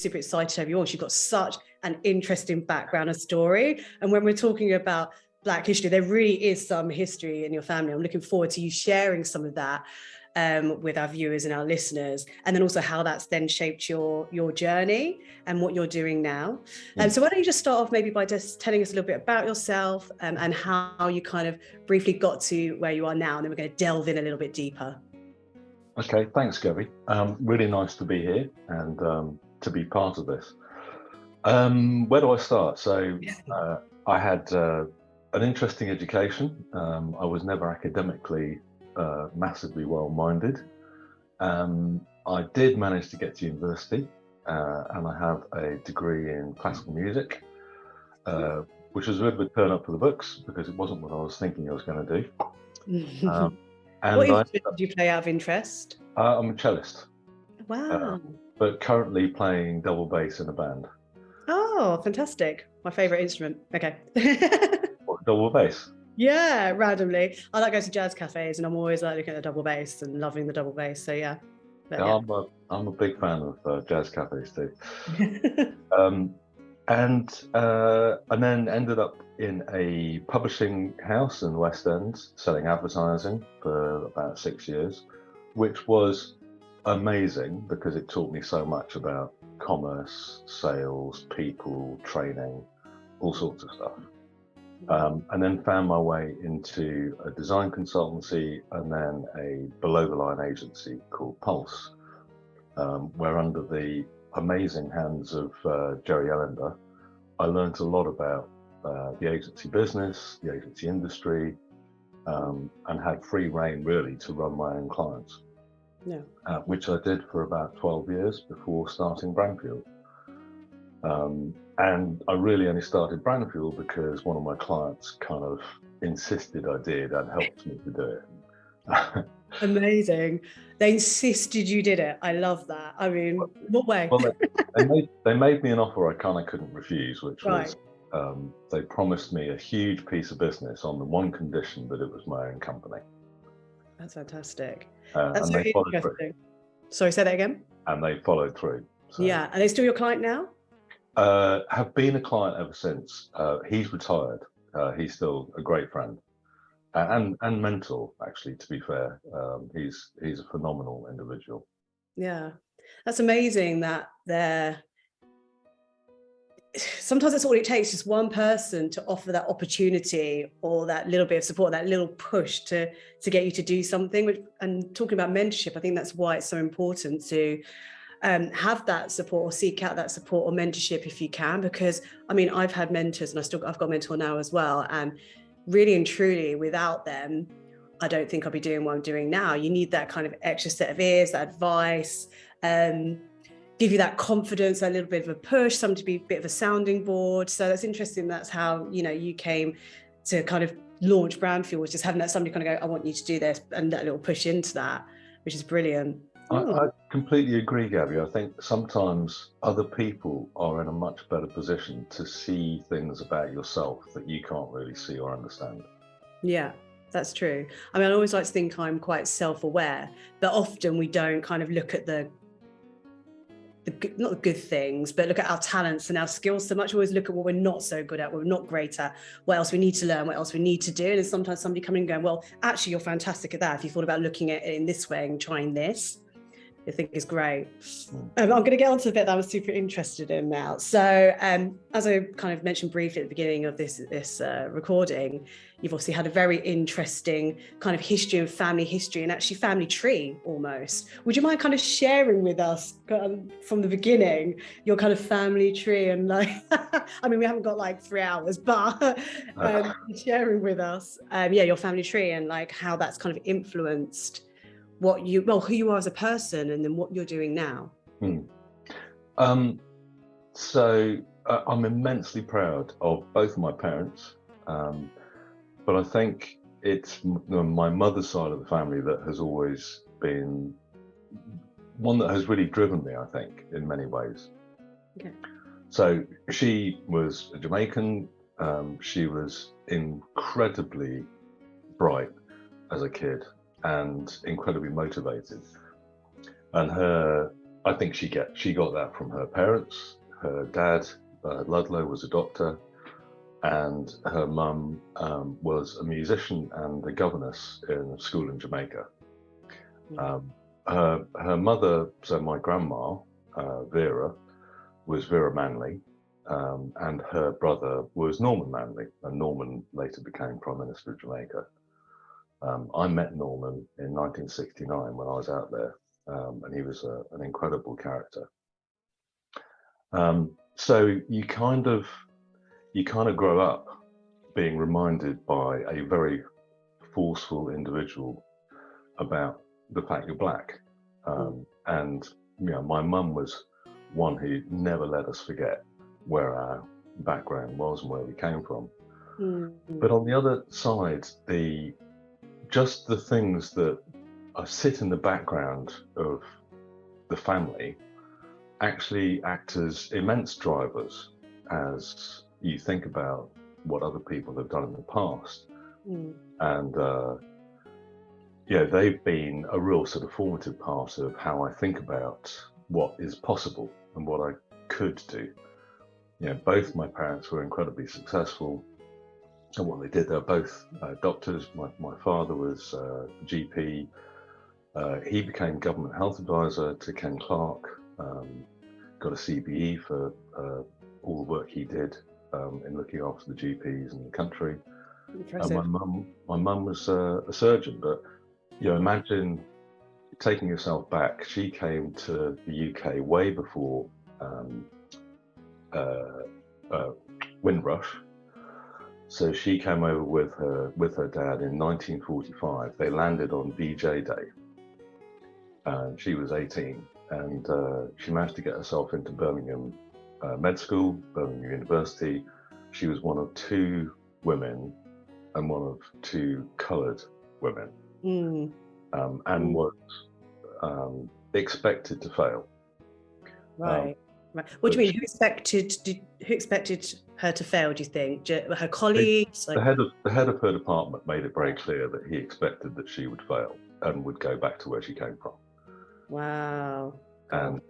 super excited to have you on. You've got such an interesting background and story. And when we're talking about Black history, there really is some history in your family. I'm looking forward to you sharing some of that with our viewers and our listeners, and then also how that's then shaped your journey and what you're doing now. And so why don't you just start off maybe by just telling us a little bit about yourself and how you kind of briefly got to where you are now, and then we're going to delve in a little bit deeper. Okay, thanks, Gabby. Really nice to be here and to be part of this. Where do I start? So I had an interesting education. I was never academically massively well-minded. I did manage to get to university, and I have a degree in classical music, which was a bit of a turn up for the books because it wasn't what I was thinking I was going to do. And what instrument did you play out of interest? I'm a cellist. Wow. But currently playing double bass in a band. Oh, fantastic. My favourite instrument. Okay. What, double bass? Yeah, randomly. I like going to jazz cafes and I'm always like looking at the double bass and loving the double bass. So yeah. I'm a big fan of jazz cafes too. And then ended up in a publishing house in the West End selling advertising for about 6 years, which was amazing because it taught me so much about commerce, sales, people, training, all sorts of stuff. And then found my way into a design consultancy and then a below the line agency called Pulse, where under the amazing hands of Jerry Ellender, I learned a lot about the agency business, the agency industry, and had free reign really to run my own clients, which I did for about 12 years before starting Brandfuel. And I really only started Brandfuel because one of my clients kind of insisted I did and helped me to do it. Amazing. They insisted you did it. I love that. I mean, what way? Well, they made me an offer I kind of couldn't refuse, which was they promised me a huge piece of business on the one condition that it was my own company. That's fantastic. That's so interesting. Sorry, say that again. And they followed through. So. Yeah. Are they still your client now? Have been a client ever since. He's retired. He's still a great friend. And mentor, actually, to be fair. He's a phenomenal individual. Yeah, that's amazing that sometimes that's all it takes, just one person to offer that opportunity or that little bit of support, that little push to get you to do something. And talking about mentorship, I think that's why it's so important to have that support or seek out that support or mentorship if you can, because I mean, I've had mentors and I've got a mentor now as well, and really and truly without them, I don't think I'll be doing what I'm doing now. You need that kind of extra set of ears, that advice, give you that confidence, a little bit of a push, something to be a bit of a sounding board. So that's interesting. That's how, you came to kind of launch Brandfuel, was just having that somebody kind of go, I want you to do this, and that little push into that, which is brilliant. I completely agree, Gabby. I think sometimes other people are in a much better position to see things about yourself that you can't really see or understand. Yeah, that's true. I mean, I always like to think I'm quite self-aware, but often we don't kind of look at not the good things, but look at our talents and our skills so much. We always look at what we're not so good at, what we're not great at, what else we need to learn, what else we need to do. And then sometimes somebody coming and going, well, actually, you're fantastic at that. If you thought about looking at it in this way and trying this, I think is great. I'm going to get onto the bit that I was super interested in now. So as I kind of mentioned briefly at the beginning of this recording, you've obviously had a very interesting kind of history and family history, and actually family tree almost. Would you mind kind of sharing with us from the beginning your kind of family tree and like, I mean, we haven't got like 3 hours, but sharing with us, your family tree and like how that's kind of influenced who you are as a person, and then what you're doing now. So I'm immensely proud of both of my parents, but I think it's my mother's side of the family that has always been one that has really driven me, I think, in many ways. Okay. So she was a Jamaican. She was incredibly bright as a kid and incredibly motivated. And her I think she got that from her parents. Her dad, Ludlow, was a doctor, and her mum was a musician and a governess in a school in Jamaica. Her mother, so my grandma, Vera, was Vera Manley, and her brother was Norman Manley, and Norman later became Prime Minister of Jamaica. I met Norman in 1969 when I was out there, and he was an incredible character. So you kind of grow up being reminded by a very forceful individual about the fact you're black. And my mum was one who never let us forget where our background was and where we came from. But on the other side, just the things that sit in the background of the family actually act as immense drivers as you think about what other people have done in the past. And they've been a real sort of formative part of how I think about what is possible and what I could do. Both my parents were incredibly successful at what they did. They're both doctors. My father was a GP. He became government health advisor to Ken Clarke, got a CBE for all the work he did in looking after the GPs in the country. Impressive. My mum was a surgeon, but imagine taking yourself back. She came to the UK way before Windrush. So she came over with her dad in 1945. They landed on VJ Day. She was 18, and she managed to get herself into Birmingham Med School, Birmingham University. She was one of two women and one of two coloured women, and was expected to fail. Right. What do you mean? Who expected her to fail? Do you think her colleagues? The head of her department made it very clear that he expected that she would fail and would go back to where she came from. Wow. And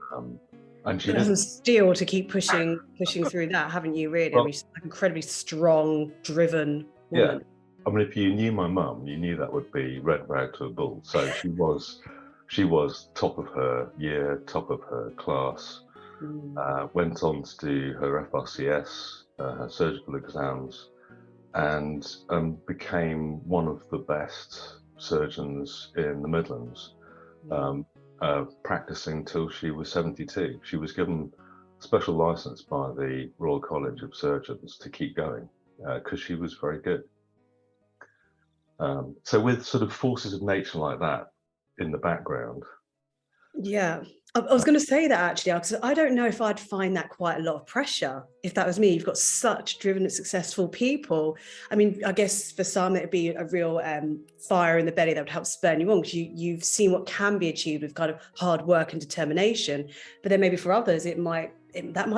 she has some steel to keep pushing through that, haven't you? Really, well, she's an incredibly strong, driven woman. Yeah. I mean, if you knew my mum, you knew that would be red rag to a bull. So she was top of her year, top of her class. Went on to do her FRCS, her surgical exams, and became one of the best surgeons in the Midlands, practicing till she was 72. She was given special license by the Royal College of Surgeons to keep going because she was very good. So with sort of forces of nature like that in the background. Yeah, I was going to say that actually, because I don't know if I'd find that quite a lot of pressure if that was me. You've got such driven and successful people. I mean, I guess for some it'd be a real fire in the belly that would help spur you on, because you've seen what can be achieved with kind of hard work and determination. But then maybe for others, that might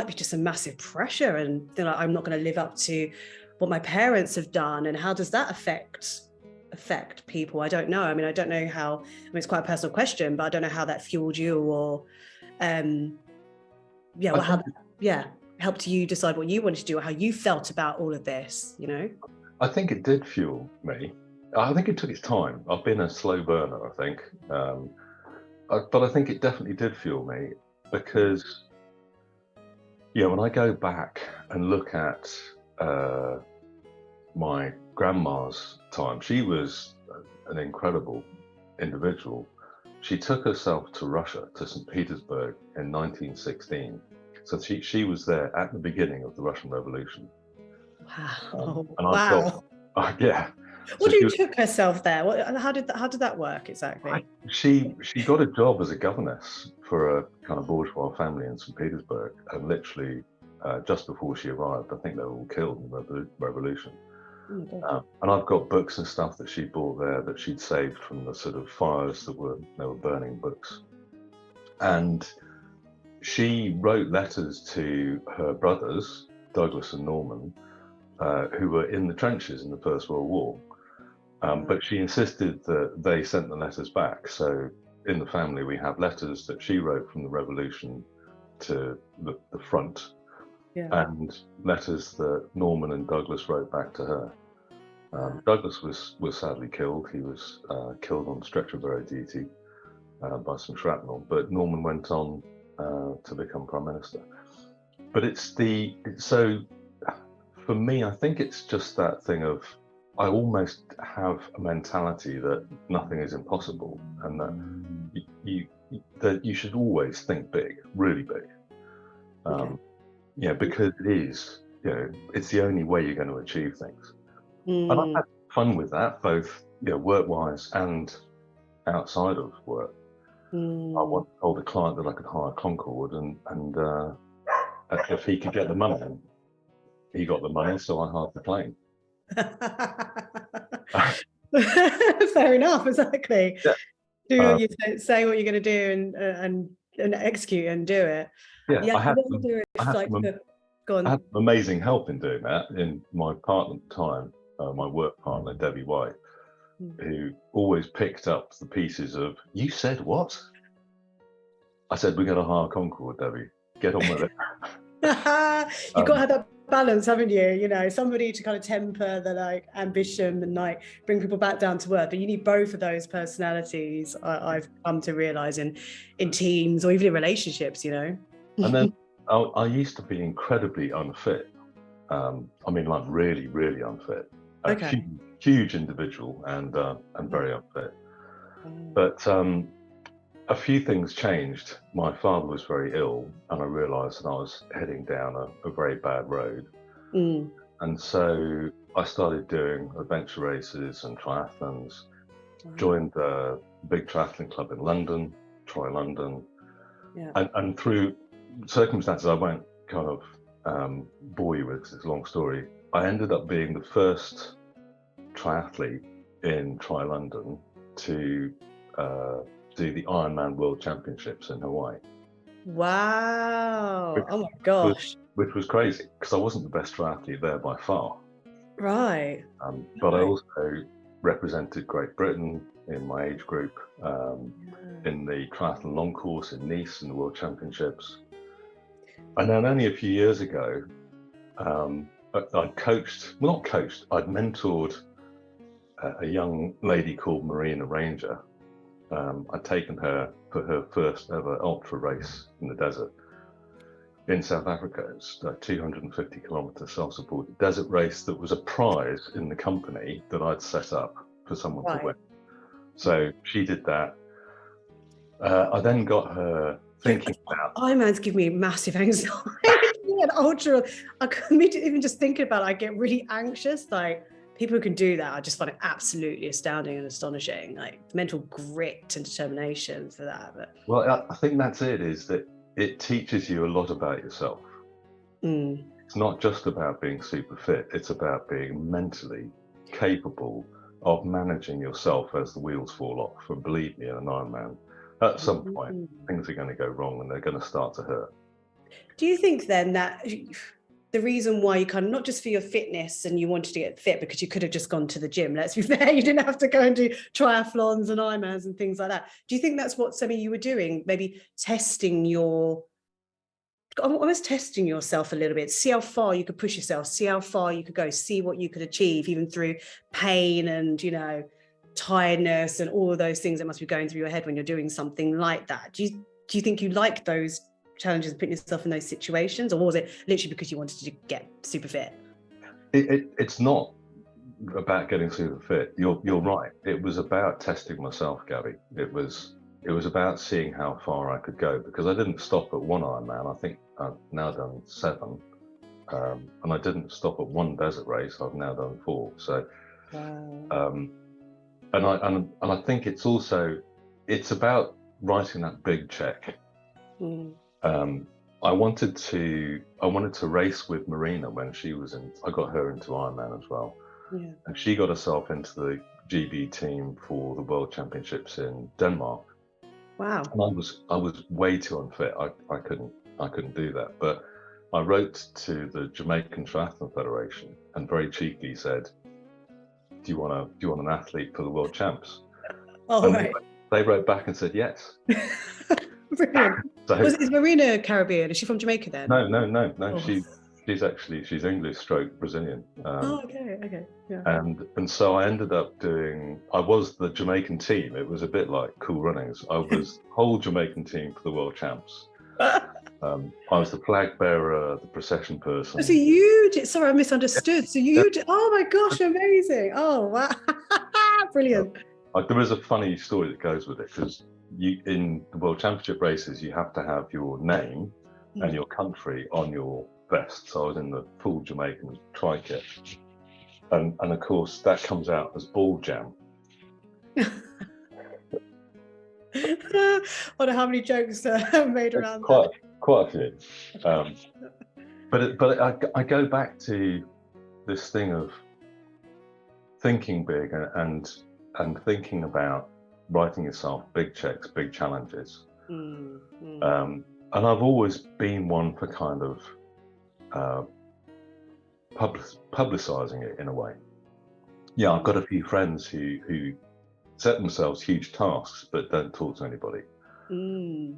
be just a massive pressure, and they're like, I'm not going to live up to what my parents have done. And how does that affect people? I don't know. I mean, I don't know how, I mean, it's quite a personal question, but I don't know how that fueled you or helped you decide what you wanted to do, or how you felt about all of this, I think it did fuel me. I think it took its time. I've been a slow burner, I think. But I think it definitely did fuel me, because when I go back and look at my grandma's time, she was an incredible individual. She took herself to Russia, to St. Petersburg in 1916. So she was there at the beginning of the Russian Revolution. Wow. And wow. Yeah. What do you took herself there? How did that work exactly? She got a job as a governess for a kind of bourgeois family in St. Petersburg, and literally just before she arrived, I think they were all killed in the revolution. And I've got books and stuff that she bought there that she'd saved from the sort of fires that were burning books. And she wrote letters to her brothers, Douglas and Norman, who were in the trenches in the First World War. But she insisted that they sent the letters back. So in the family, we have letters that she wrote from the revolution to the front, Yeah. and letters that Norman and Douglas wrote back to her. Douglas was sadly killed. He was killed on stretcher bearer duty by some shrapnel, but Norman went on to become Prime Minister. But so for me, I think it's just that thing of, I almost have a mentality that nothing is impossible, and that you should always think big, really big. Because it is, it's the only way you're going to achieve things. And I've had fun with that, both work-wise and outside of work. I told a client that I could hire Concord, and if he could get the money, and he got the money, so I hired the plane. Fair enough, exactly. Yeah. Do what you say what you're going to do, and execute and do it. Yeah, I had some amazing help in doing that. In my partner at the time, my work partner, Debbie White, who always picked up the pieces of, you said what? I said, we're going to hire Concord, Debbie. Get on with it. You've got to have that balance, haven't you? Somebody to kind of temper the ambition and bring people back down to earth. But you need both of those personalities. I've come to realize in teams or even in relationships. And then I used to be incredibly unfit. Really, really unfit. Okay. Huge individual and very unfit. But a few things changed. My father was very ill, and I realised that I was heading down a very bad road. And so I started doing adventure races and triathlons. Joined the big triathlon club in London, Tri London. Yeah. And through circumstances I won't kind of bore you with, because it's a long story, I ended up being the first triathlete in Tri London to do the Ironman World Championships in Hawaii. Wow. Oh my gosh. Which was crazy, because I wasn't the best triathlete there by far. Right. But I also represented Great Britain in my age group, in the triathlon long course in Nice in the World Championships. And then only a few years ago, I'd mentored a young lady called Marina Ranger. I'd taken her for her first ever ultra race in the desert in South Africa. It's a 250 kilometer self-supported desert race that was a prize in the company that I'd set up for someone to win. So she did that. I then got her thinking about... Ironman's give me massive anxiety. An ultra, even just thinking about it, I get really anxious. People who can do that, I just find it absolutely astounding and astonishing. Mental grit and determination for that. But... Well, I think that's it, is that it teaches you a lot about yourself. It's not just about being super fit, it's about being mentally capable of managing yourself as the wheels fall off. And believe me, in an Ironman, at some point, things are going to go wrong and they're going to start to hurt. Do you think then that the reason why you kind of, not just for your fitness and you wanted to get fit, because you could have just gone to the gym, let's be fair, you didn't have to go and do triathlons and Ironmans and things like that. Do you think that's what some of you were doing? Maybe almost testing yourself a little bit, see how far you could push yourself, see how far you could go, see what you could achieve, even through pain and, tiredness and all of those things that must be going through your head when you're doing something like that. Do you think you like those challenges and putting yourself in those situations, or was it literally because you wanted to get super fit? It's not about getting super fit. You're right. It was about testing myself, Gabby. It was about seeing how far I could go, because I didn't stop at one Ironman. I think I've now done 7, and I didn't stop at one desert race. I've now done 4. So, wow. And I think it's about writing that big check. I wanted to race with Marina when she was I got her into Ironman as well. Yeah. And she got herself into the GB team for the World Championships in Denmark. Wow. And I was way too unfit. I couldn't do that. But I wrote to the Jamaican Triathlon Federation and very cheekily said, do you want an athlete for the World Champs? Oh, right. they wrote back and said yes. Brilliant. So Is Marina Caribbean? Is she from Jamaica then? no. Oh. She's English stroke Brazilian. Oh, okay, yeah. And so I ended up I was the Jamaican team. It was a bit like Cool Runnings. I was whole Jamaican team for the World Champs. I was the flag bearer, the procession person. So you did, sorry, I misunderstood. So you did, oh my gosh, amazing. Oh, wow. Brilliant. There is a funny story that goes with it, because in the World Championship races, you have to have your name and your country on your vest. So I was in the full Jamaican tri-kit. And of course, that comes out as ball jam. I wonder how many jokes are made around that. Quite a few. But I go back to this thing of thinking big and thinking about writing yourself big checks, big challenges. And I've always been one for kind of publicizing it in a way. Yeah, I've got a few friends who set themselves huge tasks but don't talk to anybody. And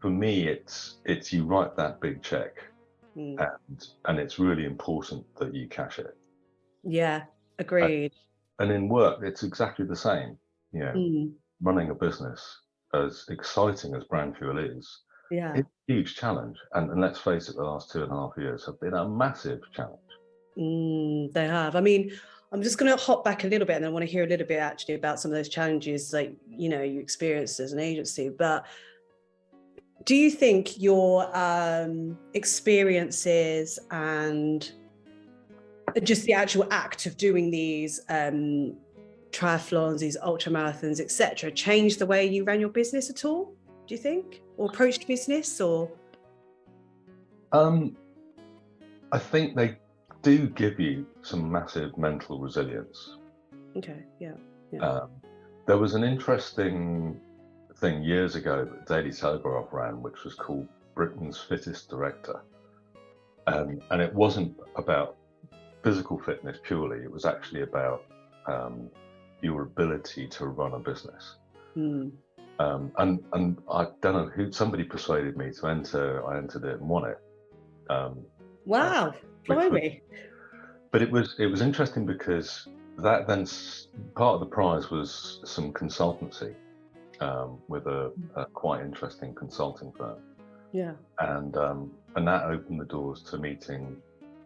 for me, it's you write that big check, and it's really important that you cash it. Yeah, agreed. And in work, it's exactly the same. You know, running a business, as exciting as Brandfuel is, it's a huge challenge. And let's face it, the last 2.5 years have been a massive challenge. They have. I mean, I'm just going to hop back a little bit, and I want to hear a little bit actually about some of those challenges, like, you know, you experienced as an agency. But do you think your experiences and just the actual act of doing these triathlons, these ultra marathons, etc., changed the way you ran your business at all? Do you think, or approached business, or? I think they do give you some massive mental resilience. Okay, yeah. There was an interesting thing years ago that Daily Telegraph ran, which was called Britain's Fittest Director. And it wasn't about physical fitness purely, it was actually about your ability to run a business. And I don't know who, somebody persuaded me to enter. I entered it and won it. Wow, blimey. But it was interesting because that then part of the prize was some consultancy with a quite interesting consulting firm. Yeah. And that opened the doors to meeting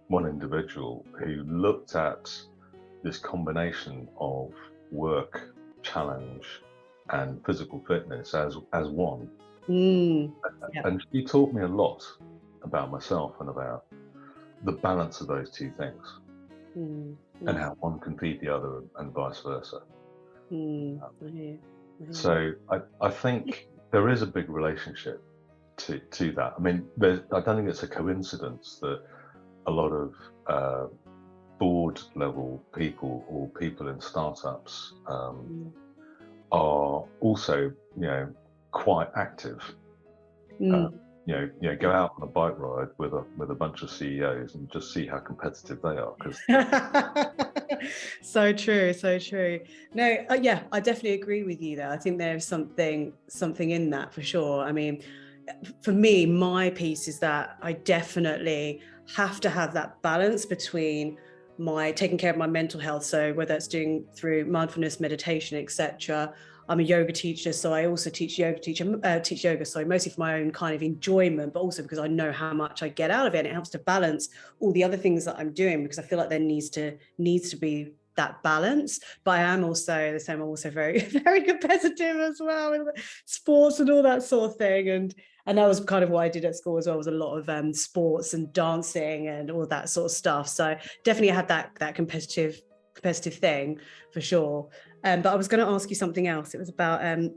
one individual who looked at this combination of work, challenge, and physical fitness as one. And she taught me a lot about myself and about the balance of those two things, and how one can feed the other and vice versa. So I think there is a big relationship to that. I mean, I don't think it's a coincidence that a lot of board level people or people in startups are also, quite active. Go out on a bike ride with a bunch of CEOs and just see how competitive they are. So true. No, yeah, I definitely agree with you there. I think there's something in that for sure. I mean, for me, my piece is that I definitely have to have that balance between my taking care of my mental health. So whether it's doing through mindfulness, meditation, etc. I'm a yoga teacher, so I also teach yoga, mostly for my own kind of enjoyment, but also because I know how much I get out of it. And it helps to balance all the other things that I'm doing, because I feel like there needs to be that balance. But I am also the same. I'm also very, very competitive as well in sports and all that sort of thing. And that was kind of what I did at school as well, was a lot of sports and dancing and all that sort of stuff. So definitely I had that competitive thing for sure. But I was going to ask you something else. It was about it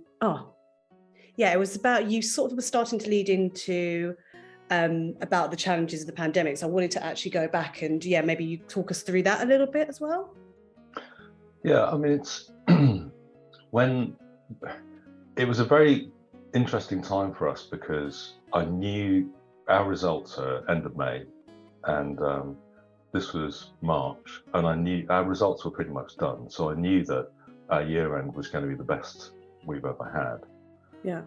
was about, you sort of were starting to lead into about the challenges of the pandemic. So I wanted to actually go back and maybe you talk us through that a little bit as well. Yeah, I mean, it's when it was a very interesting time for us, because I knew our results are end of May, and this was March, and I knew our results were pretty much done. So I knew that our year end was going to be the best we've ever had. Yeah.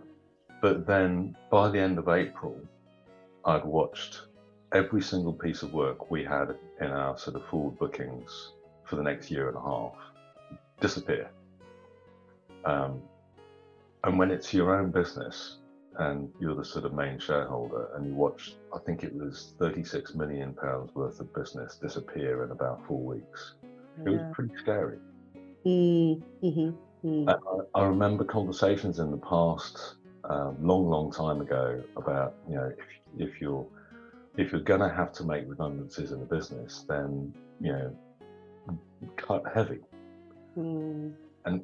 But then by the end of April, I'd watched every single piece of work we had in our sort of forward bookings for the next year and a half disappear. And when it's your own business and you're the sort of main shareholder and you watch, I think it was £36 million worth of business disappear in about 4 weeks. It was pretty scary. I remember conversations in the past, long time ago, about, you know, if you're going to have to make redundancies in a business, then, you know, cut heavy. And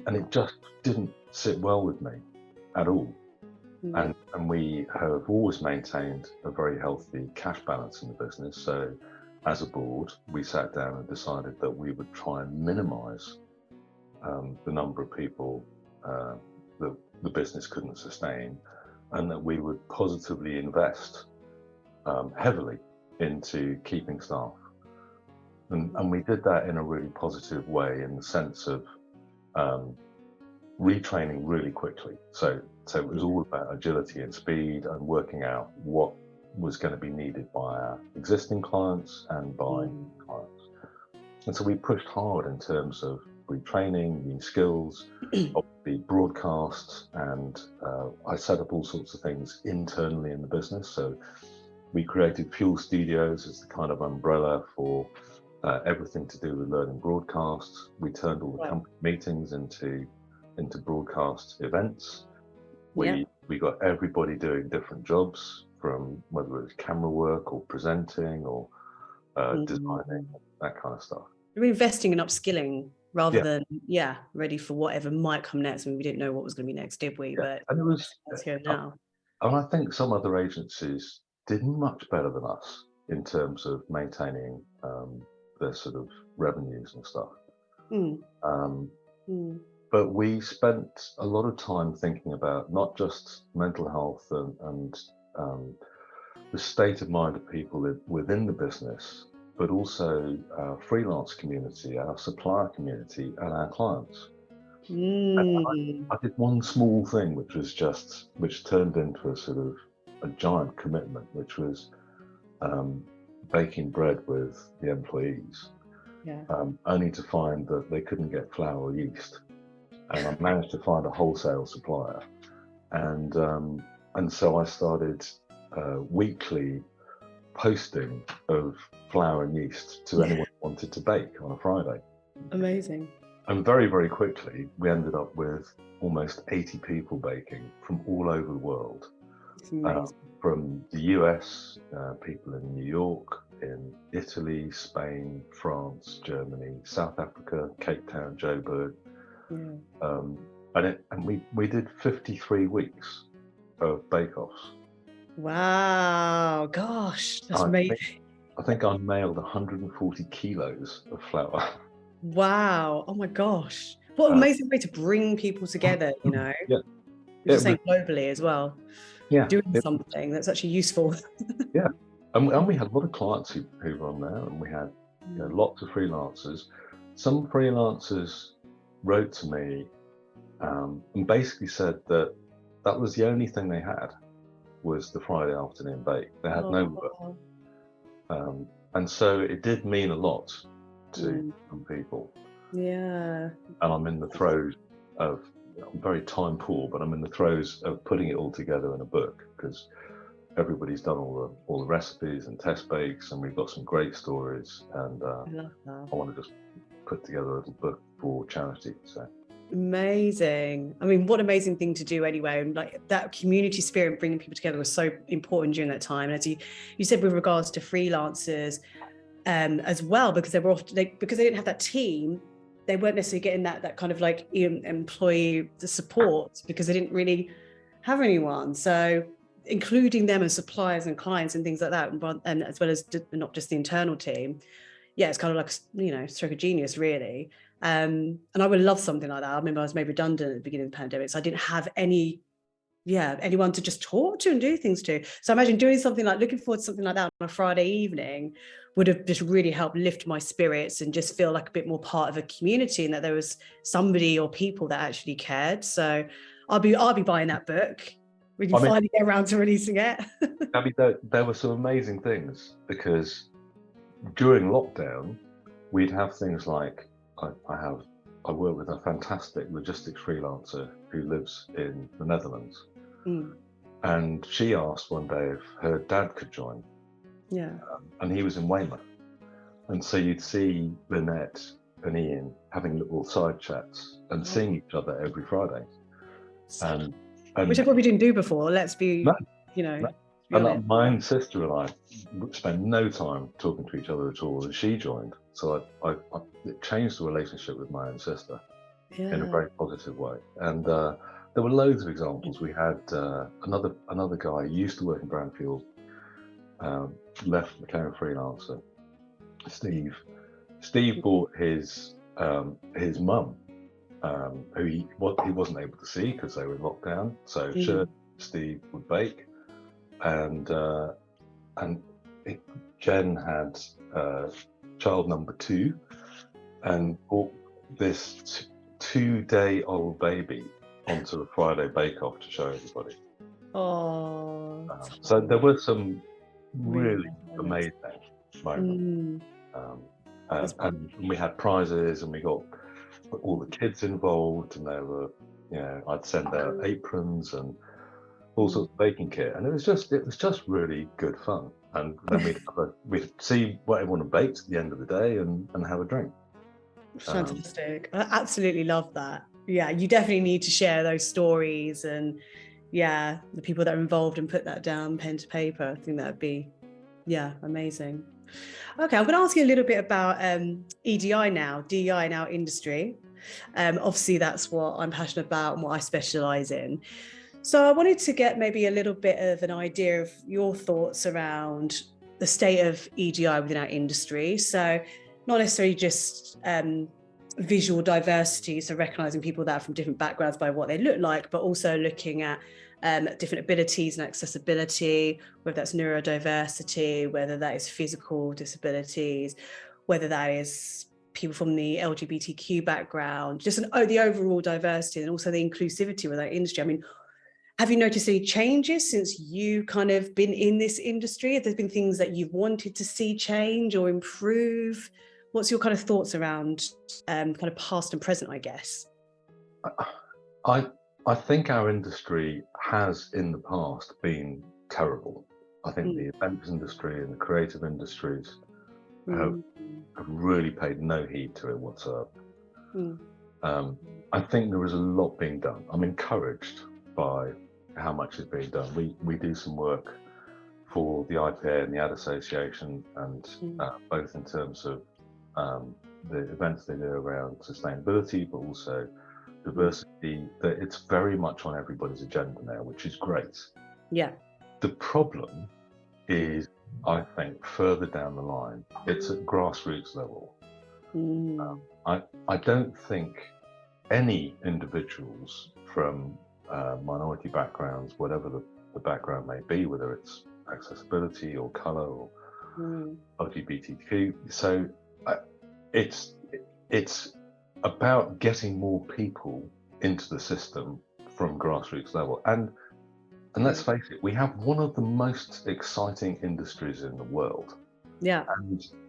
it just didn't sit well with me at all. And we have always maintained a very healthy cash balance in the business. So as a board, we sat down and decided that we would try and minimize the number of people that the business couldn't sustain, and that we would positively invest heavily into keeping staff. And we did that in a really positive way, in the sense of retraining really quickly. So it was all about agility and speed and working out what was going to be needed by our existing clients and by clients. And so we pushed hard in terms of retraining, new skills, obviously broadcasts, and I set up all sorts of things internally in the business. So we created Fuel Studios as the kind of umbrella for everything to do with learning broadcasts. We turned all the company meetings into broadcast events. We got everybody doing different jobs, from whether it was camera work or presenting or designing, that kind of stuff. We're investing in upskilling rather than ready for whatever might come next. I mean, we didn't know what was going to be next, did we? But and it was that's here now. And I think some other agencies did much better than us in terms of maintaining their sort of revenues and stuff. But we spent a lot of time thinking about not just mental health and the state of mind of people within the business, but also our freelance community, our supplier community, and our clients. I did one small thing, which turned into a sort of a giant commitment, which was baking bread with the employees, only to find that they couldn't get flour or yeast. And I managed to find a wholesale supplier, and so I started weekly posting of flour and yeast to anyone who wanted to bake on a Friday. Amazing. And very, very quickly, we ended up with almost 80 people baking from all over the world. From the US, people in New York, in Italy, Spain, France, Germany, South Africa, Cape Town, Joburg. And we did 53 weeks of bake-offs. Wow, gosh, that's amazing. I think I mailed 140 kilos of flour. Wow, oh my gosh. What an amazing way to bring people together, you know? You're saying globally as well. Doing something that's actually useful. And we had a lot of clients who were on there, and we had lots of freelancers. Some freelancers wrote to me and basically said that was the only thing they had, was the Friday afternoon bake. They had no work. And so it did mean a lot to some people. And I'm in the throes of, I'm very time poor, but I'm in the throes of putting it all together in a book, because everybody's done all the recipes and test bakes, and we've got some great stories, and I want to just put together a little book for charity. So amazing. I mean, what an amazing thing to do anyway. And like that community spirit, bringing people together, was so important during that time. And as you said, with regards to freelancers as well, because they were often, because they didn't have that team, they weren't necessarily getting that kind of like employee support, because they didn't really have anyone. So including them as suppliers and clients and things like that, and as well as not just the internal team. It's kind of like, you know, stroke of genius, really. And I would love something like that. I remember I was made redundant at the beginning of the pandemic, so I didn't have anyone to just talk to and do things to. So I imagine doing something like, looking forward to something like that on a Friday evening would have just really helped lift my spirits and just feel like a bit more part of a community, and that there was somebody or people that actually cared. So I'll be buying that book when you I mean, finally get around to releasing it. I mean, there were some amazing things because during lockdown, we'd have things like I work with a fantastic logistics freelancer who lives in the Netherlands, Mm, and she asked one day if her dad could join, yeah. and he was in Weymouth, and so you'd see Lynette and Ian having little side chats and seeing each other every Friday, and Which I probably didn't do before. Let's no, be, you know, no. be And honest. my own sister and I spent no time talking to each other at all, and she joined. So it changed the relationship with my own sister in a Yeah. very positive way. And there were loads of examples. We had another guy who used to work in Brandfuel, left, became a freelancer. Steve. Steve bought his mum, who he wasn't able to see because they were in lockdown. So sure, Steve would bake, and Jen had child number 2, and brought this 2-day-old baby onto a Friday bake-off to show everybody. Oh. So there were some really Really amazing moments. And we had prizes, and we got all the kids involved, and there were, I'd send out aprons and all sorts of baking kit, and it was just really good fun. And then we'd see what everyone had baked at the end of the day and have a drink. Fantastic. I absolutely love that. Yeah, you definitely need to share those stories, and the people that are involved, and put that down pen to paper. I think that'd be amazing. Okay, I'm going to ask you a little bit about EDI now, DEI in our industry. Obviously, that's what I'm passionate about and what I specialise in. So I wanted to get maybe a little bit of an idea of your thoughts around the state of EDI within our industry. So not necessarily just visual diversity, so recognising people that are from different backgrounds by what they look like, but also looking at different abilities and accessibility, whether that's neurodiversity, whether that is physical disabilities, whether that is people from the LGBTQ background, just the overall diversity and also the inclusivity with our industry. I mean, have you noticed any changes since you kind of been in this industry? Have there been things that you've wanted to see change or improve? What's your kind of thoughts around kind of past and present, I guess? I think our industry has in the past been terrible. I think the events industry and the creative industries have really paid no heed to it whatsoever. I think there is a lot being done. I'm encouraged by how much is being done. We do some work for the IPA and the Ad Association, and both in terms of the events they do around sustainability, but also diversity. That it's very much on everybody's agenda now, which is great. Yeah. The problem is, I think, further down the line. It's at grassroots level. I don't think any individuals from minority backgrounds, whatever the background may be, whether it's accessibility or colour or LGBTQ. So it's about getting more people into the system from grassroots level. And let's face it, we have one of the most exciting industries in the world. Yeah.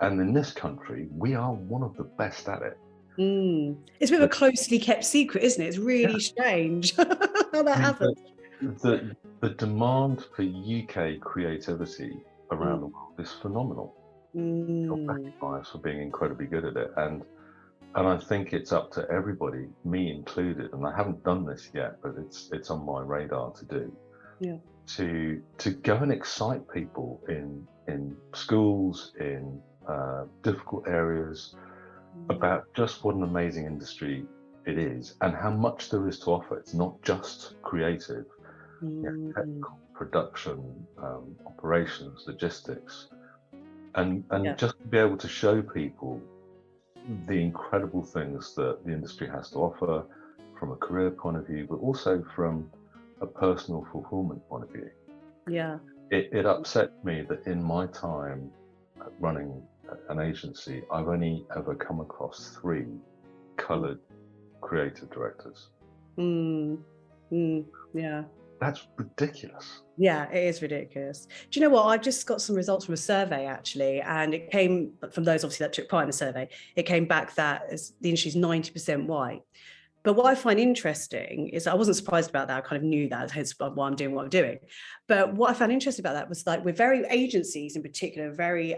And in this country, we are one of the best at it. It's a bit of a closely kept secret, isn't it? It's really strange how that happens. The demand for UK creativity around the world is phenomenal. You're recognized for being incredibly good at it. And I think it's up to everybody, me included, and I haven't done this yet, but it's on my radar to do. Yeah. To go and excite people in schools, in difficult areas, about just what an amazing industry it is and how much there is to offer. It's not just creative, technical, production, operations, logistics, and just to be able to show people the incredible things that the industry has to offer from a career point of view, but also from a personal fulfillment point of view. Yeah. It upset me that in my time running an agency, I've only ever come across 3 coloured creative directors. Yeah. That's ridiculous. Yeah, it is ridiculous. Do you know what? I've just got some results from a survey actually, and it came from those obviously that took part in the survey. It came back that the industry is 90% white. But what I find interesting is I wasn't surprised about that. I kind of knew that, hence why I'm doing what I'm doing. But what I found interesting about that was like we're very agencies in particular, very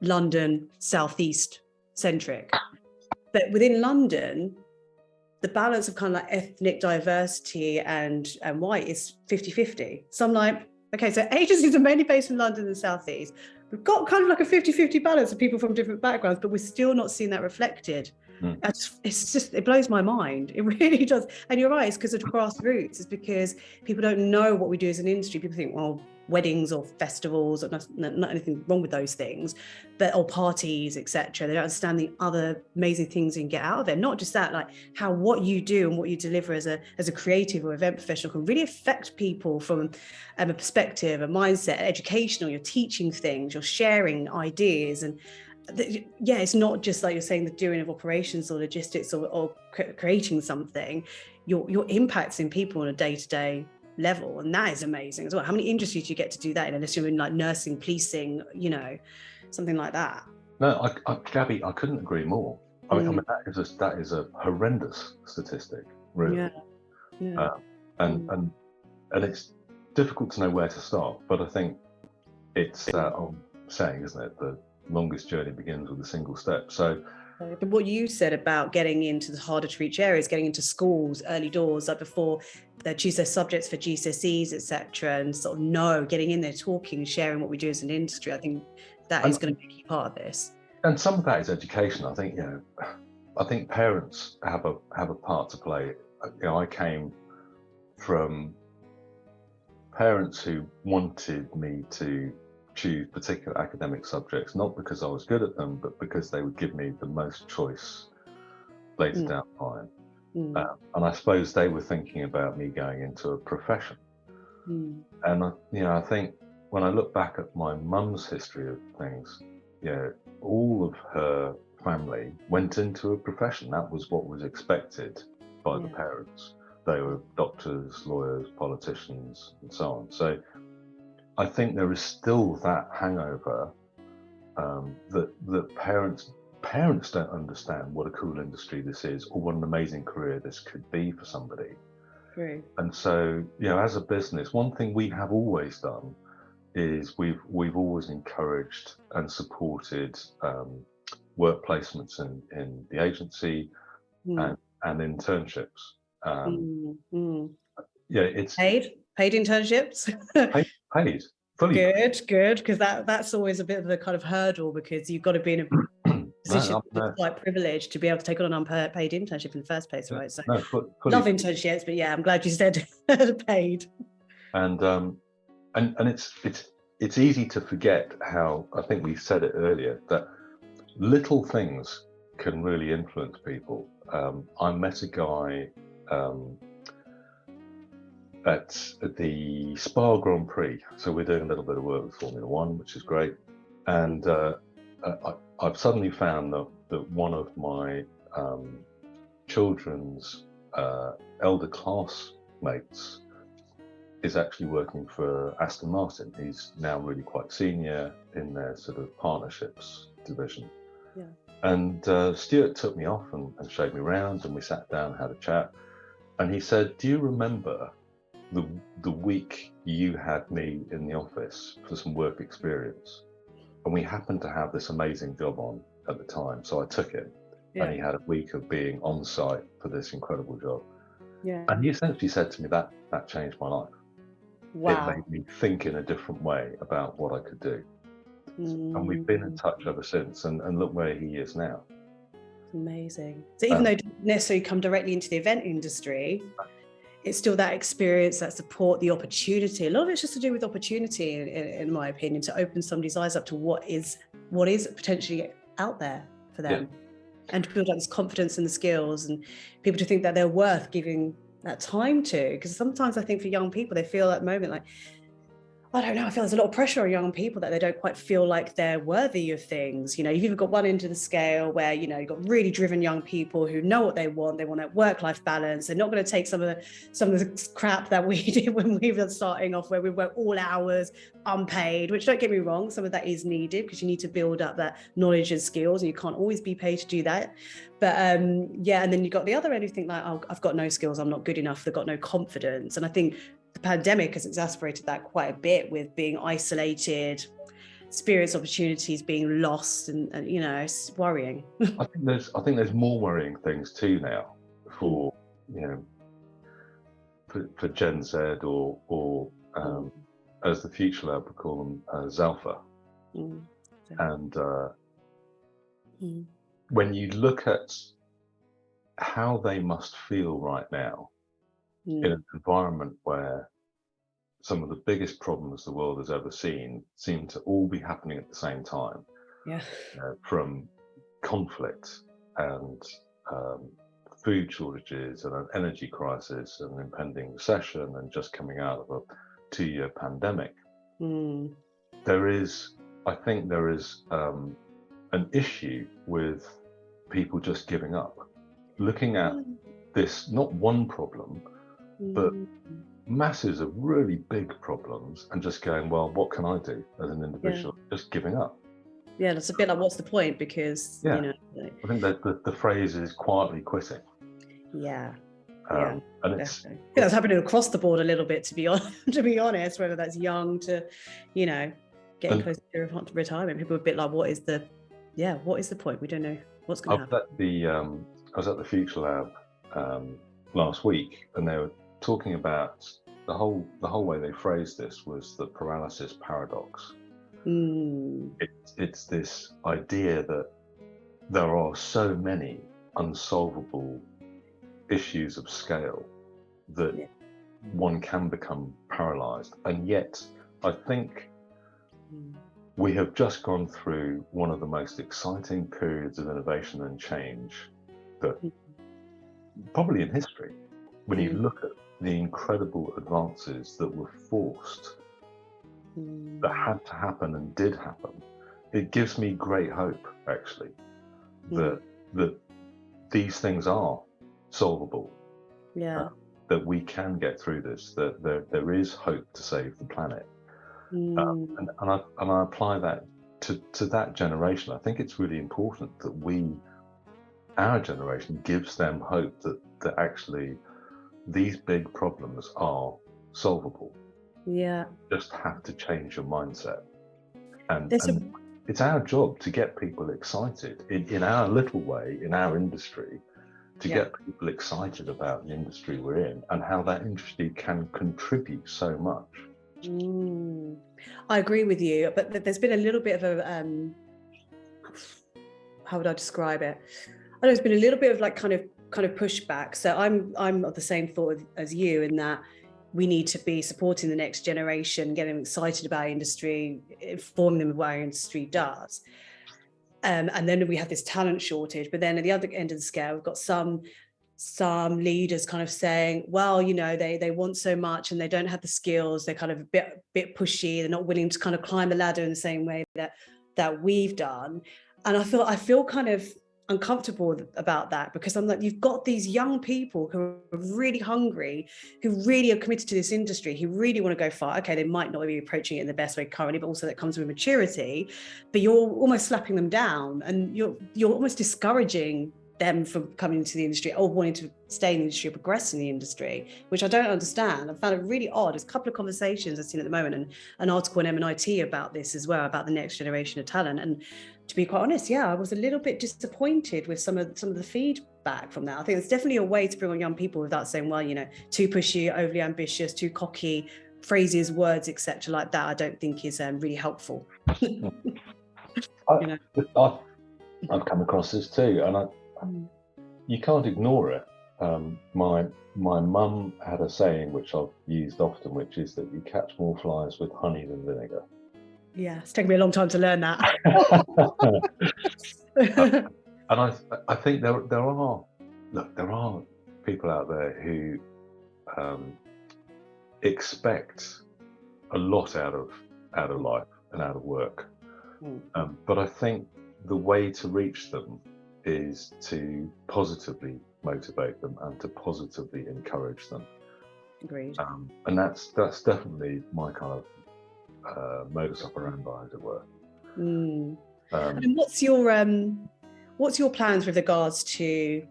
London, Southeast centric. But within London, the balance of kind of like ethnic diversity and white is 50-50. So I'm like, okay, so agencies are mainly based in London and Southeast. We've got kind of like a 50-50 balance of people from different backgrounds, but we're still not seeing that reflected. It blows my mind. It really does. And you're right, it's because of grassroots. It's because people don't know what we do as an industry. People think, well, weddings or festivals, or not anything wrong with those things, but or parties, etc. They don't understand the other amazing things you can get out of it. Not just that, like how what you do and what you deliver as a creative or event professional can really affect people from a perspective, a mindset, educational. You're teaching things, you're sharing ideas, and yeah, it's not just like you're saying the doing of operations or logistics or creating something. You're impacting people on a day-to-day level, and that is amazing as well. How many industries do you get to do that in, unless you're in like nursing, policing, something like that? No, Gabby, I couldn't agree more. I mean, that is a horrendous statistic, really. Yeah. And it's difficult to know where to start, but I think it's that old saying, isn't it? The longest journey begins with a single step. So but what you said about getting into the harder to reach areas, getting into schools, early doors, like before they choose their subjects for GCSEs, etc., and sort of getting in there, talking, sharing what we do as an industry, I think that is going to be a key part of this. And some of that is education. I think, I think parents have a part to play. I came from parents who wanted me to choose particular academic subjects, not because I was good at them, but because they would give me the most choice later down the line. And I suppose they were thinking about me going into a profession. And I think when I look back at my mum's history of things, all of her family went into a profession. That was what was expected by the parents. They were doctors, lawyers, politicians, and so on. So I think there is still that hangover that parents don't understand what a cool industry this is, or what an amazing career this could be for somebody. Right. And so, as a business, one thing we have always done is we've always encouraged and supported work placements in the agency and internships. It's paid internships. paid fully. Good, because that's always a bit of a kind of hurdle, because you've got to be in a position quite privileged to be able to take on an unpaid internship in the first place, right? So love internships, but I'm glad you said paid. And it's easy to forget how, I think we said it earlier, that little things can really influence people. I met a guy at the Spa Grand Prix. So we're doing a little bit of work with Formula One, which is great. And I've suddenly found that one of my children's elder classmates is actually working for Aston Martin. He's now really quite senior in their sort of partnerships division. Yeah. And Stuart took me off and showed me around, and we sat down, had a chat. And he said, "Do you remember the week you had me in the office for some work experience? And we happened to have this amazing job on at the time, so I took it." And he had a week of being on site for this incredible job. And he essentially said to me that changed my life. Wow. It made me think in a different way about what I could do. And we've been in touch ever since, and look where he is now. Amazing. So even though it didn't necessarily come directly into the event industry, it's still that experience, that support, the opportunity. A lot of it's just to do with opportunity, in my opinion, to open somebody's eyes up to what is potentially out there for them, and to build up this confidence and the skills, and people to think that they're worth giving that time to. Because sometimes I think for young people, they feel at the moment like, I don't know. I feel there's a lot of pressure on young people that they don't quite feel like they're worthy of things. You know, you've either got one end of the scale where, you know, you've got really driven young people who know what they want. They want a work-life balance. They're not going to take some of the crap that we did when we were starting off, where we work all hours, unpaid, which, don't get me wrong, some of that is needed because you need to build up that knowledge and skills, and you can't always be paid to do that. But yeah, and then you've got the other end who think like, oh, I've got no skills, I'm not good enough, they've got no confidence. And I think the pandemic has exacerbated that quite a bit, with being isolated, experience opportunities being lost, and you know, it's worrying. I think there's more worrying things too now for, you know, for Gen Z or as the Future Lab would call them, Zalpha. And when you look at how they must feel right now in an environment where some of the biggest problems the world has ever seen seem to all be happening at the same time, from conflict and food shortages and an energy crisis and an impending recession and just coming out of a 2-year pandemic, I think there is an issue with people just giving up, looking at this, not one problem, but masses of really big problems, and just going, well, what can I do as an individual? Just giving up. Yeah, that's a bit like, what's the point? Because you know, I think that the phrase is quietly quitting. And it's that's happening across the board a little bit, to be honest, whether that's young to, you know, getting close to retirement. People are a bit like, what is the point? We don't know what's going to happen. I was at the Future Lab last week, and they were talking about the whole way they phrased this was the paralysis paradox. It's this idea that there are so many unsolvable issues of scale that one can become paralyzed, and yet I think we have just gone through one of the most exciting periods of innovation and change that probably in history, when you look at the incredible advances that were forced, that had to happen and did happen. It gives me great hope, actually, that these things are solvable, that we can get through this, that there is hope to save the planet. And I apply that to that generation. I think it's really important that our generation gives them hope that actually these big problems are solvable. Just have to change your mindset, and it's our job to get people excited in our little way, in our industry, to get people excited about the industry we're in and how that industry can contribute so much. I agree with you, but there's been a little bit of a how would I describe it? I know there's been a little bit of like kind of pushback. So I'm of the same thought as you, in that we need to be supporting the next generation, getting them excited about industry, informing them of what our industry does. And then we have this talent shortage. But then at the other end of the scale, we've got some leaders kind of saying, well, you know, they want so much and they don't have the skills. They're kind of a bit pushy. They're not willing to kind of climb the ladder in the same way that we've done. And I feel kind of uncomfortable about that, because I'm like, you've got these young people who are really hungry, who really are committed to this industry, who really want to go far. Okay, they might not be approaching it in the best way currently, but also that comes with maturity. But you're almost slapping them down, and you're almost discouraging them from coming into the industry or wanting to stay in the industry or progress in the industry, which I don't understand. I found it really odd. There's a couple of conversations I've seen at the moment, and an article in MNIT about this as well, about the next generation of talent. And to be quite honest, I was a little bit disappointed with some of the feedback from that. I think there's definitely a way to bring on young people without saying, well, you know, too pushy, overly ambitious, too cocky, phrases, words, etc. like that. I don't think is really helpful. I've come across this too, and you can't ignore it. My mum had a saying which I've used often, which is that you catch more flies with honey than vinegar. Yeah, it's taken me a long time to learn that. And I think there are people out there who expect a lot out of life and out of work. But I think the way to reach them is to positively motivate them and to positively encourage them. Agreed. And that's definitely my kind of modus operandi, as it were. And what's your plans with regards to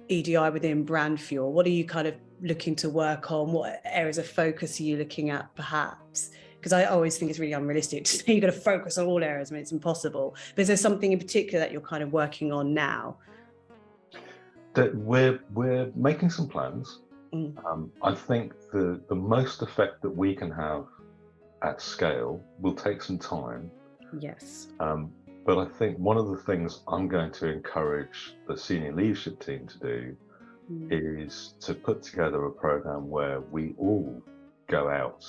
EDI within Brandfuel? What are you kind of looking to work on? What areas of focus are you looking at, perhaps? Because I always think it's really unrealistic to say you're going to focus on all areas. I mean, it's impossible. But is there something in particular that you're kind of working on now? That we're making some plans. I think the most effect that we can have at scale will take some time. Yes. But I think one of the things I'm going to encourage the senior leadership team to do is to put together a program where we all go out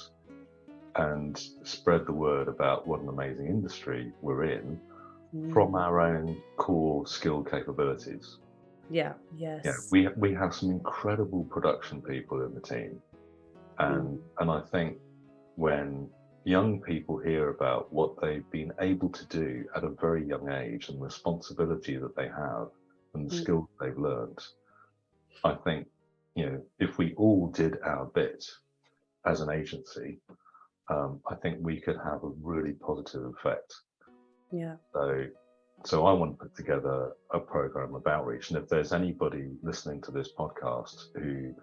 and spread the word about what an amazing industry we're in from our own core skill capabilities. Yeah. Yes. Yeah, we have some incredible production people in the team, and I think when young people hear about what they've been able to do at a very young age and the responsibility that they have and the skills they've learned, I think, if we all did our bit as an agency, I think we could have a really positive effect. Yeah. So I want to put together a program of outreach, and if there's anybody listening to this podcast who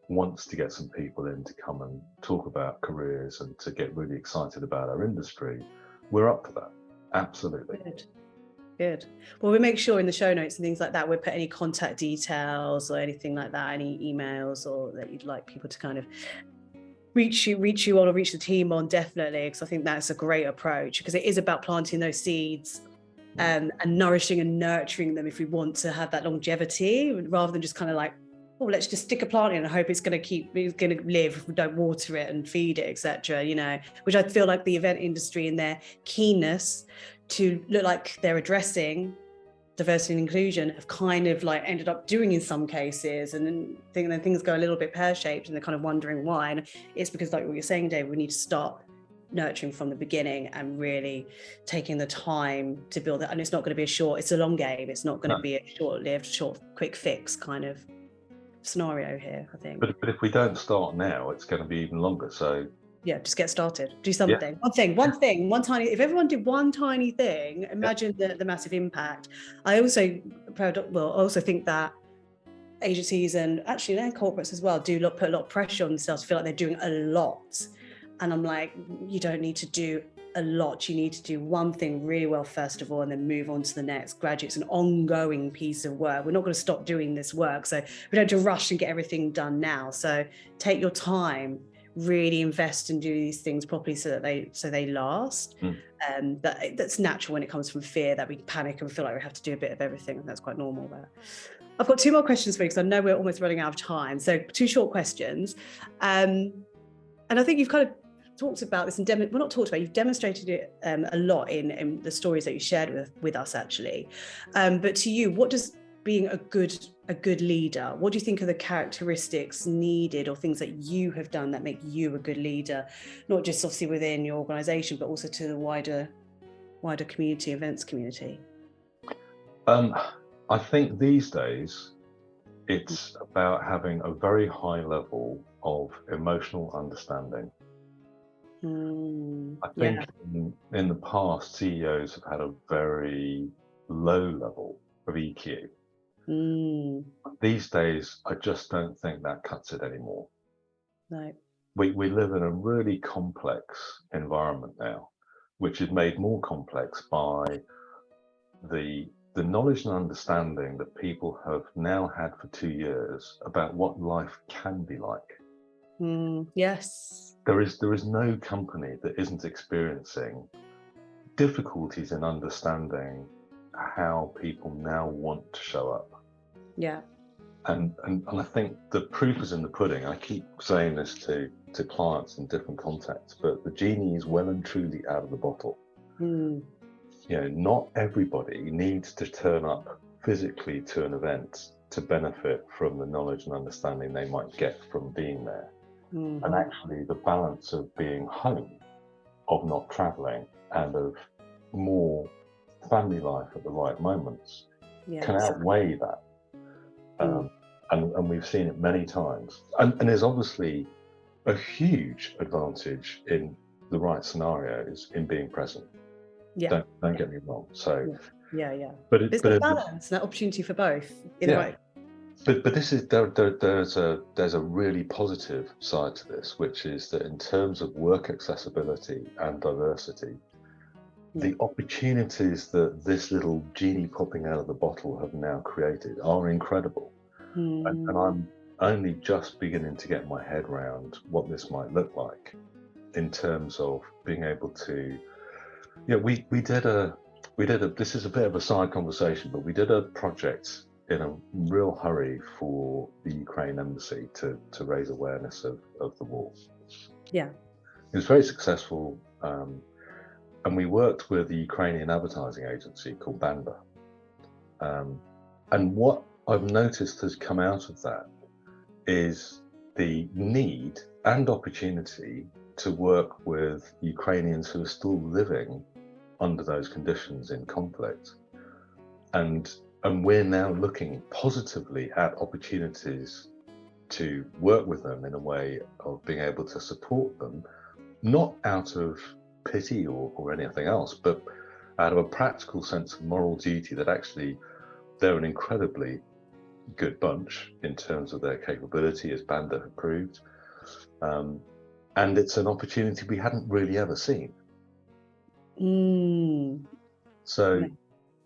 wants to get some people in to come and talk about careers and to get really excited about our industry, we're up for that. Absolutely. Good. Well, we'll make sure in the show notes and things like that, we'll put any contact details or anything like that, any emails or that you'd like people to kind of reach you on or reach the team on, definitely, because I think that's a great approach, because it is about planting those seeds and nourishing and nurturing them if we want to have that longevity, rather than just kind of like, oh, let's just stick a plant in and hope it's going to live if we don't water it and feed it, etc. Which I feel like the event industry in their keenness to look like they're addressing diversity and inclusion have kind of like ended up doing in some cases, and then things go a little bit pear-shaped and they're kind of wondering why. And it's because, like what you're saying, Dave, we need to start nurturing from the beginning and really taking the time to build it. And it's not going to be it's a long game. It's not going to be a short-lived, quick fix kind of scenario here, I think. But if we don't start now, it's going to be even longer. So yeah, just get started. Do something. Yeah. One tiny. If everyone did one tiny thing, imagine the massive impact. I also think that agencies and actually their corporates as well do put a lot of pressure on themselves to feel like they're doing a lot. And I'm like, you don't need to do a lot. You need to do one thing really well first of all, and then move on to the next. Gradually, it's an ongoing piece of work. We're not going to stop doing this work, so we don't have to rush and get everything done now. So take your time, really invest and do these things properly so they last. That's natural when it comes from fear, that we panic and feel like we have to do a bit of everything, and that's quite normal. But I've got two more questions for you because I know we're almost running out of time. So two short questions, and I think you've kind of talked about this you've demonstrated it a lot in the stories that you shared with us, actually. But to you, what does being a good leader, what do you think are the characteristics needed or things that you have done that make you a good leader, not just obviously within your organization, but also to the wider community, events community? I think these days it's about having a very high level of emotional understanding. I think in the past, CEOs have had a very low level of EQ. These days, I just don't think that cuts it anymore. No. We live in a really complex environment now, which is made more complex by the knowledge and understanding that people have now had for 2 years about what life can be like. Yes. There is no company that isn't experiencing difficulties in understanding how people now want to show up. Yeah. And I think the proof is in the pudding. I keep saying this to clients in different contexts, but the genie is well and truly out of the bottle. Not everybody needs to turn up physically to an event to benefit from the knowledge and understanding they might get from being there. and actually the balance of being home, of not traveling, and of more family life at the right moments can outweigh that. And we've seen it many times. And there's obviously a huge advantage in the right scenarios in being present. Don't get me wrong. So but it's a balance, that opportunity for both in the right. But this is there's a really positive side to this, which is that in terms of work accessibility and diversity, the opportunities that this little genie popping out of the bottle have now created are incredible. And I'm only just beginning to get my head around what this might look like in terms of being able to, we did a, this is a bit of a side conversation, but we did a project in a real hurry for the Ukraine embassy to raise awareness of the war. Yeah. It was very successful. And we worked with the Ukrainian advertising agency called Banda. And what I've noticed has come out of that is the need and opportunity to work with Ukrainians who are still living under those conditions in conflict. And we're now looking positively at opportunities to work with them in a way of being able to support them, not out of pity or anything else, but out of a practical sense of moral duty that actually they're an incredibly good bunch in terms of their capability, as Banda have proved. And it's an opportunity we hadn't really ever seen. So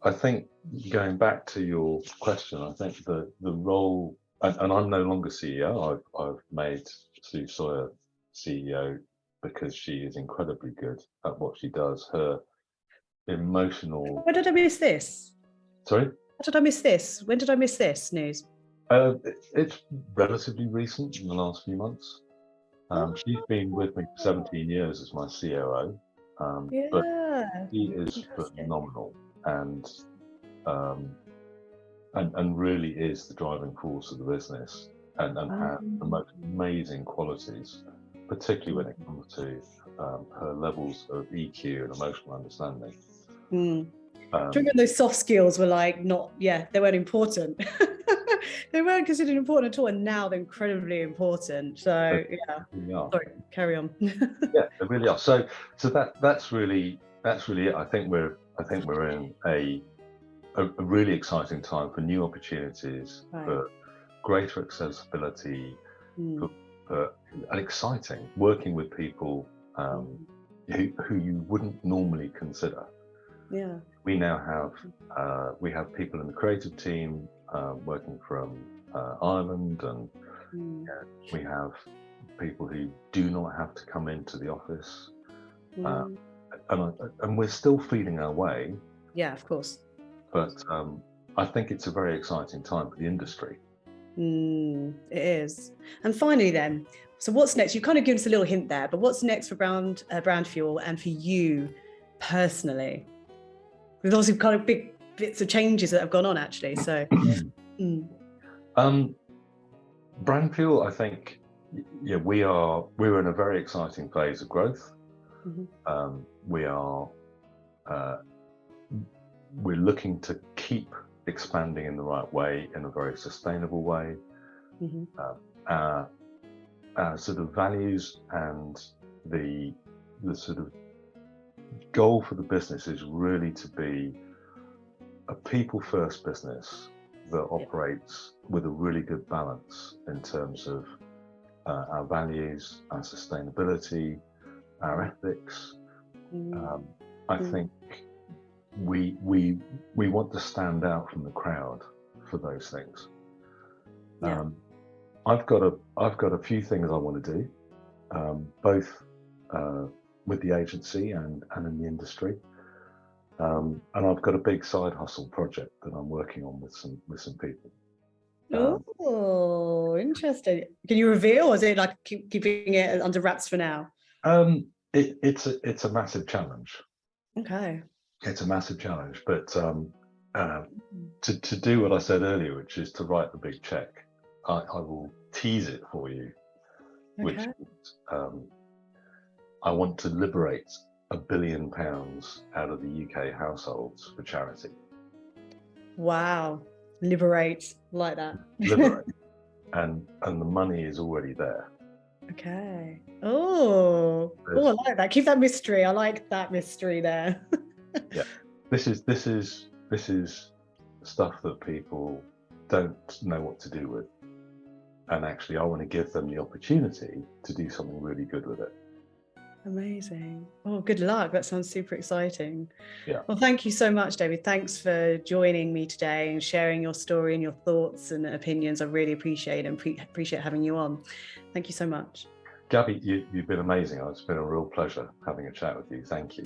I think, going back to your question, I think the role, and I'm no longer CEO, I've made Sue Sawyer CEO because she is incredibly good at what she does. Her emotional... When did I miss this? Sorry? When did I miss this? When did I miss this news? It's relatively recent, in the last few months. She's been with me for 17 years as my COO, but she is phenomenal and really is the driving force of the business and has the most amazing qualities, particularly when it comes to her levels of EQ and emotional understanding. Do you remember those soft skills were like they weren't important. They weren't considered important at all, and now they're incredibly important. So sorry, carry on. Yeah, they really are. So that's really it. I think we're in a really exciting time for new opportunities, for greater accessibility, for and exciting working with people who you wouldn't normally consider. Yeah. We now have people in the creative team working from Ireland, and we have people who do not have to come into the office, and we're still feeling our way. Yeah, of course. But I think it's a very exciting time for the industry. It is. And finally then, so what's next? You kind of given us a little hint there, but what's next for Brandfuel and for you personally? There's obviously kind of big bits of changes that have gone on actually. So Brandfuel, I think, we're in a very exciting phase of growth. We're looking to keep expanding in the right way, in a very sustainable way. Our sort of values and the sort of goal for the business is really to be a people-first business that operates with a really good balance in terms of our values, our sustainability, our ethics. I think we want to stand out from the crowd for those things. I've got a few things I want to do, both with the agency and in the industry, and I've got a big side hustle project that I'm working on with some people. Oh, interesting. Can you reveal, or is it like keeping it under wraps for now? It's a massive challenge. Okay. It's a massive challenge, but to do what I said earlier, which is to write the big check, I will tease it for you. which Okay. I want to liberate £1 billion out of the UK households for charity. Wow. Liberate, like that. Liberate. And the money is already there. Okay. Oh, I like that. Keep that mystery. I like that mystery there. Yeah. This is stuff that people don't know what to do with. And actually, I want to give them the opportunity to do something really good with it. Amazing. Oh, good luck. That sounds super exciting. Yeah. Well, thank you so much, David. Thanks for joining me today and sharing your story and your thoughts and opinions. I really appreciate it and appreciate having you on. Thank you so much. Gabby, you've been amazing. It's been a real pleasure having a chat with you. Thank you.